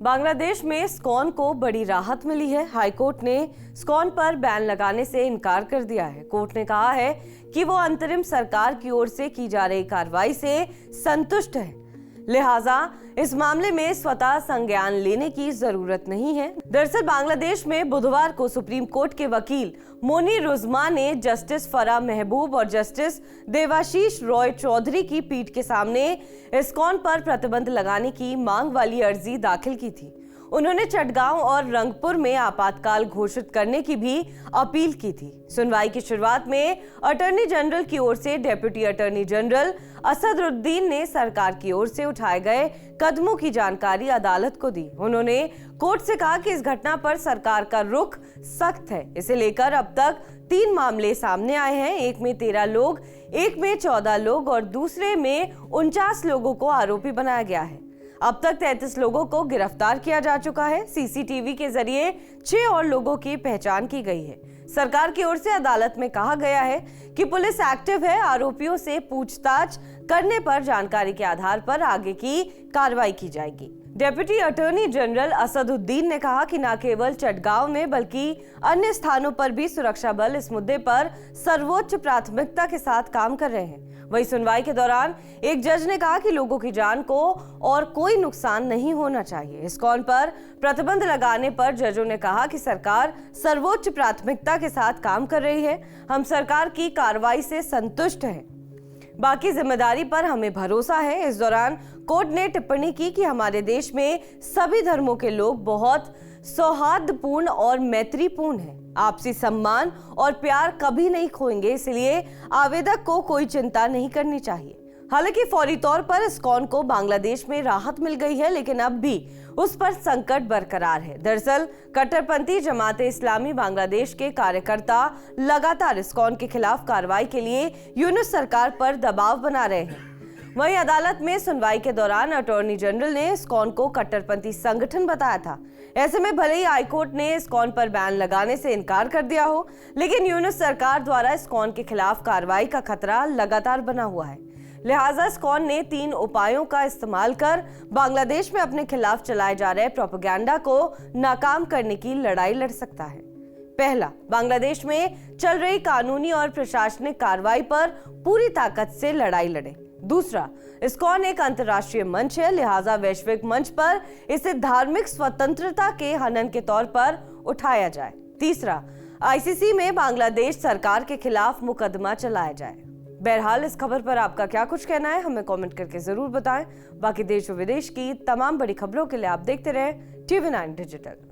बांग्लादेश में इस्कॉन को बड़ी राहत मिली है। हाईकोर्ट ने इस्कॉन पर बैन लगाने से इनकार कर दिया है। कोर्ट ने कहा है कि वो अंतरिम सरकार की ओर से की जा रही कार्रवाई से संतुष्ट है, लिहाजा इस मामले में स्वतः संज्ञान लेने की जरूरत नहीं है। दरअसल बांग्लादेश में बुधवार को सुप्रीम कोर्ट के वकील मोनीर उज़्मा ने जस्टिस फराह महबूब और जस्टिस देवाशीष रॉय चौधरी की पीठ के सामने इस्कॉन पर प्रतिबंध लगाने की मांग वाली अर्जी दाखिल की थी। उन्होंने चटगांव और रंगपुर में आपातकाल घोषित करने की भी अपील की थी। सुनवाई की शुरुआत में अटॉर्नी जनरल की ओर से डिप्टी अटॉर्नी जनरल असदुद्दीन ने सरकार की ओर से उठाए गए कदमों की जानकारी अदालत को दी। उन्होंने कोर्ट से कहा कि इस घटना पर सरकार का रुख सख्त है। इसे लेकर अब तक 3 मामले सामने आए हैं। एक में 13 लोग, एक में 14 लोग और दूसरे में 49 लोगों को आरोपी बनाया गया है। अब तक 33 लोगों को गिरफ्तार किया जा चुका है। सीसीटीवी के जरिए 6 और लोगों की पहचान की गई है। सरकार की ओर से अदालत में कहा गया है कि पुलिस एक्टिव है। आरोपियों से पूछताछ करने पर जानकारी के आधार पर आगे की कार्रवाई की जाएगी। डिप्टी अटॉर्नी जनरल असदुद्दीन ने कहा कि न केवल चटगांव में बल्कि अन्य स्थानों पर भी सुरक्षा बल इस मुद्दे पर सर्वोच्च प्राथमिकता के साथ काम कर रहे हैं। वहीं सुनवाई के दौरान एक जज ने कहा कि लोगों की जान को और कोई नुकसान नहीं होना चाहिए। इस्कॉन पर प्रतिबंध लगाने पर जजों ने कहा कि सरकार सर्वोच्च प्राथमिकता के साथ काम कर रही है। हम सरकार की कार्रवाई से संतुष्ट हैं, बाकी जिम्मेदारी पर हमें भरोसा है। इस दौरान कोर्ट ने टिप्पणी की कि हमारे देश में सभी धर्मों के लोग बहुत सौहार्दपूर्ण और मैत्रीपूर्ण हैं। आपसी सम्मान और प्यार कभी नहीं खोएंगे, इसलिए आवेदक को कोई चिंता नहीं करनी चाहिए। हालांकि फौरी तौर पर इस्कॉन को बांग्लादेश में राहत मिल गई है, लेकिन अब भी उस पर संकट बरकरार है। दरअसल कट्टरपंथी जमात इस्लामी बांग्लादेश के कार्यकर्ता लगातार इस्कॉन के खिलाफ कार्रवाई के लिए यूनुस सरकार पर दबाव बना रहे हैं। वहीं अदालत में सुनवाई के दौरान अटॉर्नी जनरल ने इस्कॉन को कट्टरपंथी संगठन बताया था। ऐसे में भले ही हाईकोर्ट ने इस्कॉन पर बैन लगाने से इनकार कर दिया हो, लेकिन यूनुस सरकार द्वारा इस्कॉन के खिलाफ कार्रवाई का खतरा लगातार बना हुआ है। लिहाजा इस्कॉन ने 3 उपायों का इस्तेमाल कर बांग्लादेश में अपने खिलाफ चलाए जा रहे प्रोपेगेंडा को नाकाम करने की लड़ाई लड़ सकता है। पहला, बांग्लादेश में चल रही कानूनी और प्रशासनिक कार्रवाई पर पूरी ताकत से लड़ाई लड़े। दूसरा, इस्कॉन एक अंतर्राष्ट्रीय मंच है, लिहाजा वैश्विक मंच पर इसे धार्मिक स्वतंत्रता के हनन के तौर पर उठाया जाए। तीसरा, आईसीसी में बांग्लादेश सरकार के खिलाफ मुकदमा चलाया जाए। बहरहाल इस खबर पर आपका क्या कुछ कहना है, हमें कमेंट करके जरूर बताएं। बाकी देश और विदेश की तमाम बड़ी खबरों के लिए आप देखते रहें TV9 डिजिटल।